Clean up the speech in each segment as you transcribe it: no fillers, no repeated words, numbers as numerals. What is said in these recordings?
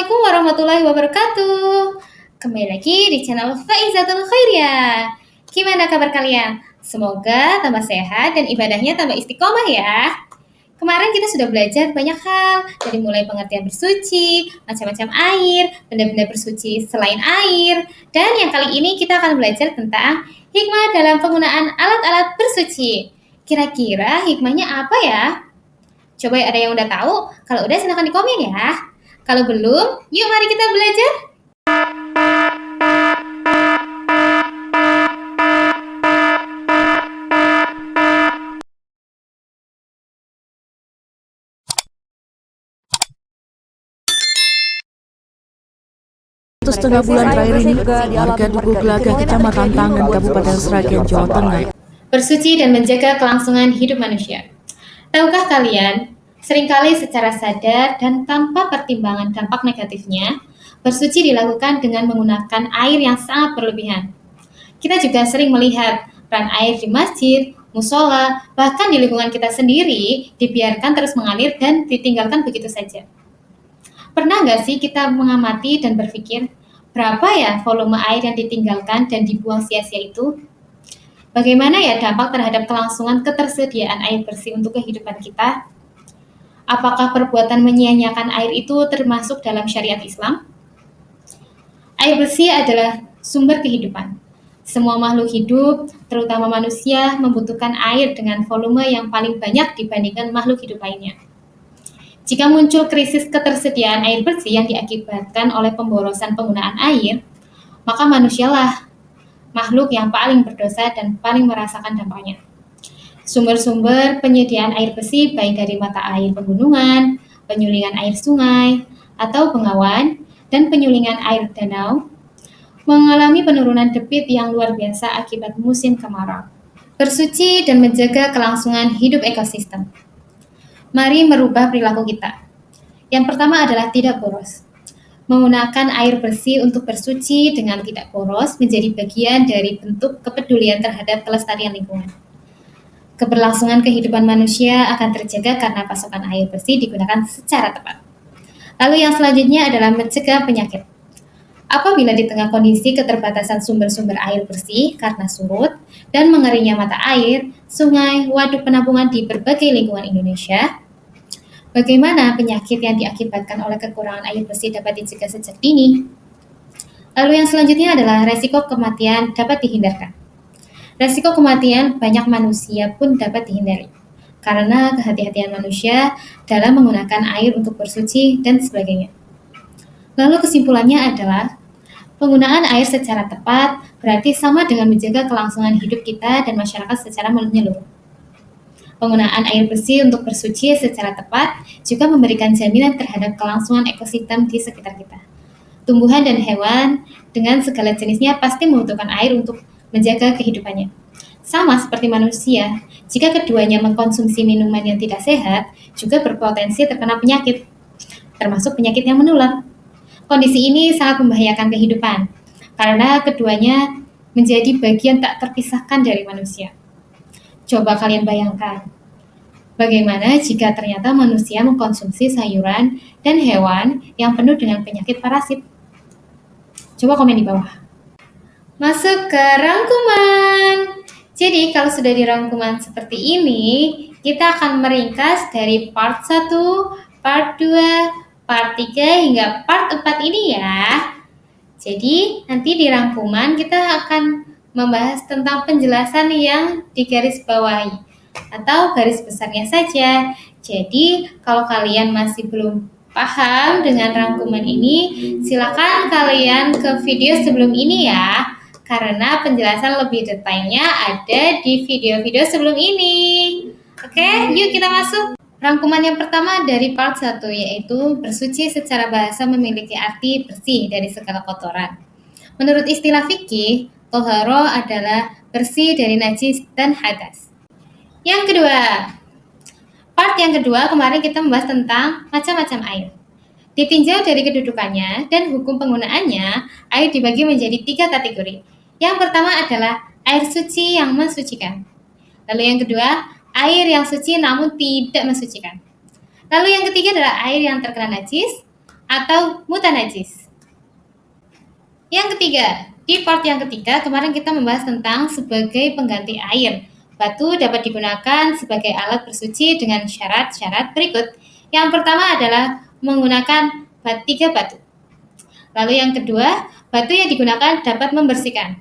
Assalamualaikum warahmatullahi wabarakatuh. Kembali lagi di channel Faizatul Khairiyah. Gimana kabar kalian? Semoga tambah sehat dan ibadahnya tambah istiqomah ya. Kemarin kita sudah belajar banyak hal, dari mulai pengertian bersuci, macam-macam air, benda-benda bersuci selain air, dan yang kali ini kita akan belajar tentang hikmah dalam penggunaan alat-alat bersuci. Kira-kira hikmahnya apa ya? Coba ada yang udah tahu? Kalau udah silahkan di komen ya. Kalau belum, yuk mari kita belajar. Setengah bulan terakhir ini, warga Duku Gelagah, Kecamatan Tangan, Kabupaten Sragen, Jawa Tengah, Bersuci dan menjaga kelangsungan hidup manusia. Tahukah kalian, seringkali secara sadar dan tanpa pertimbangan dampak negatifnya, bersuci dilakukan dengan menggunakan air yang sangat berlebihan. Kita juga sering melihat peran air di masjid, musola, bahkan di lingkungan kita sendiri dibiarkan terus mengalir dan ditinggalkan begitu saja. Pernah nggak sih kita mengamati dan berpikir, berapa ya volume air yang ditinggalkan dan dibuang sia-sia itu? Bagaimana ya dampak terhadap kelangsungan ketersediaan air bersih untuk kehidupan kita? Apakah perbuatan menyia-nyiakan air itu termasuk dalam syariat Islam? Air bersih adalah sumber kehidupan. Semua makhluk hidup, terutama manusia, membutuhkan air dengan volume yang paling banyak dibandingkan makhluk hidup lainnya. Jika muncul krisis ketersediaan air bersih yang diakibatkan oleh pemborosan penggunaan air, maka manusialah makhluk yang paling berdosa dan paling merasakan dampaknya. Sumber-sumber penyediaan air bersih baik dari mata air pegunungan, penyulingan air sungai, atau bengawan, dan penyulingan air danau mengalami penurunan debit yang luar biasa akibat musim kemarau. Bersuci dan menjaga kelangsungan hidup ekosistem. Mari merubah perilaku kita. Yang pertama adalah tidak boros. Menggunakan air bersih untuk bersuci dengan tidak boros menjadi bagian dari bentuk kepedulian terhadap kelestarian lingkungan. Keberlangsungan kehidupan manusia akan terjaga karena pasokan air bersih digunakan secara tepat. Lalu yang selanjutnya adalah mencegah penyakit. Apabila di tengah kondisi keterbatasan sumber-sumber air bersih karena surut dan mengeringnya mata air, sungai, waduk penampungan di berbagai lingkungan Indonesia, bagaimana penyakit yang diakibatkan oleh kekurangan air bersih dapat dicegah sejak dini? Lalu yang selanjutnya adalah resiko kematian dapat dihindarkan. Resiko kematian banyak manusia pun dapat dihindari, karena kehati-hatian manusia dalam menggunakan air untuk bersuci dan sebagainya. Lalu kesimpulannya adalah, penggunaan air secara tepat berarti sama dengan menjaga kelangsungan hidup kita dan masyarakat secara menyeluruh. Penggunaan air bersih untuk bersuci secara tepat juga memberikan jaminan terhadap kelangsungan ekosistem di sekitar kita. Tumbuhan dan hewan dengan segala jenisnya pasti membutuhkan air untuk menjaga kehidupannya. Sama seperti manusia, jika keduanya mengkonsumsi minuman yang tidak sehat, juga berpotensi terkena penyakit, termasuk penyakit yang menular. Kondisi ini sangat membahayakan kehidupan, karena keduanya menjadi bagian tak terpisahkan dari manusia. Coba kalian bayangkan, bagaimana jika ternyata manusia mengkonsumsi sayuran dan hewan yang penuh dengan penyakit parasit? Coba komen di bawah. Masuk ke rangkuman. Jadi kalau sudah di rangkuman seperti ini, kita akan meringkas dari part 1, part 2, part 3 hingga part 4 ini ya. Jadi nanti di rangkuman kita akan membahas tentang penjelasan yang digarisbawahi atau garis besarnya saja. Jadi kalau kalian masih belum paham dengan rangkuman ini, silakan kalian ke video sebelum ini ya, karena penjelasan lebih detailnya ada di video-video sebelum ini. Oke, yuk kita masuk. Rangkuman yang pertama dari part 1 yaitu bersuci secara bahasa memiliki arti bersih dari segala kotoran. Menurut istilah fikih, toharo adalah bersih dari najis dan hadas. Yang kedua, part yang kedua kemarin kita membahas tentang macam-macam air. Ditinjau dari kedudukannya dan hukum penggunaannya, air dibagi menjadi 3 kategori. Yang pertama adalah air suci yang mensucikan. Lalu yang kedua, air yang suci namun tidak mensucikan. Lalu yang ketiga adalah air yang terkena najis. atau mutanajis. Yang ketiga, di part yang ketiga kemarin kita membahas tentang sebagai pengganti air. Batu dapat digunakan sebagai alat bersuci dengan syarat-syarat berikut. Yang pertama adalah menggunakan 3 batu. Lalu yang kedua, batu yang digunakan dapat membersihkan.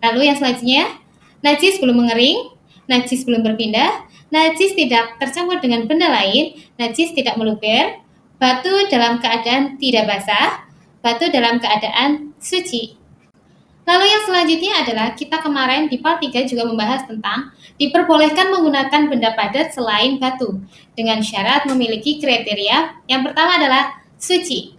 Lalu yang selanjutnya, najis belum mengering, najis belum berpindah, najis tidak tercampur dengan benda lain, najis tidak meluber, batu dalam keadaan tidak basah, batu dalam keadaan suci. Lalu yang selanjutnya adalah kita kemarin di part 3 juga membahas tentang diperbolehkan menggunakan benda padat selain batu dengan syarat memiliki kriteria. Yang pertama adalah suci.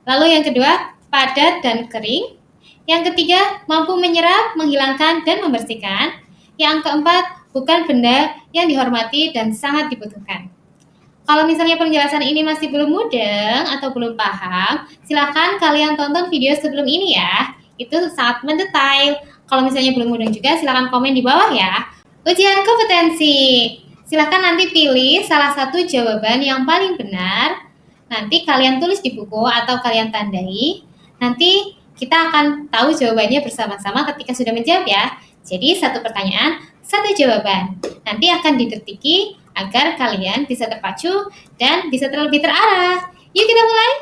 Lalu yang kedua, padat dan kering. Yang ketiga, mampu menyerap, menghilangkan, dan membersihkan. Yang keempat, bukan benda yang dihormati dan sangat dibutuhkan. Kalau misalnya penjelasan ini masih belum mudeng atau belum paham, silakan kalian tonton video sebelum ini ya. Itu sangat mendetail. Kalau misalnya belum mudeng juga, silakan komen di bawah ya. Ujian kompetensi. Silakan nanti pilih salah satu jawaban yang paling benar. Nanti kalian tulis di buku atau kalian tandai. Nanti kita akan tahu jawabannya bersama-sama ketika sudah menjawab ya. Jadi satu pertanyaan, satu jawaban. Nanti akan didetiki agar kalian bisa terpacu dan bisa lebih terarah. Yuk kita mulai.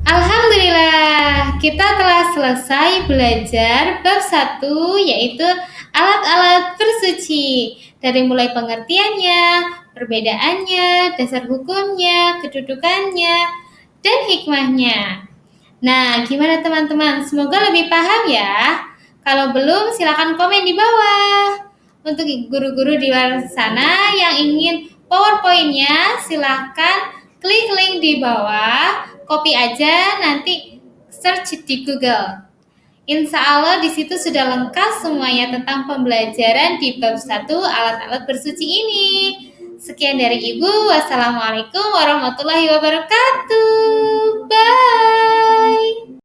Alhamdulillah, kita telah selesai belajar bab 1 yaitu alat-alat bersuci. Dari mulai pengertiannya, perbedaannya, dasar hukumnya, kedudukannya, dan hikmahnya. Nah, gimana teman-teman? Semoga lebih paham ya. Kalau belum, silakan komen di bawah. Untuk guru-guru di luar sana yang ingin PowerPoint-nya, silakan klik link di bawah, copy aja, nanti search di Google. Insya Allah di situ sudah lengkap semuanya tentang pembelajaran di bab 1 alat-alat bersuci ini. Sekian dari Ibu. Wassalamualaikum warahmatullahi wabarakatuh. Bye.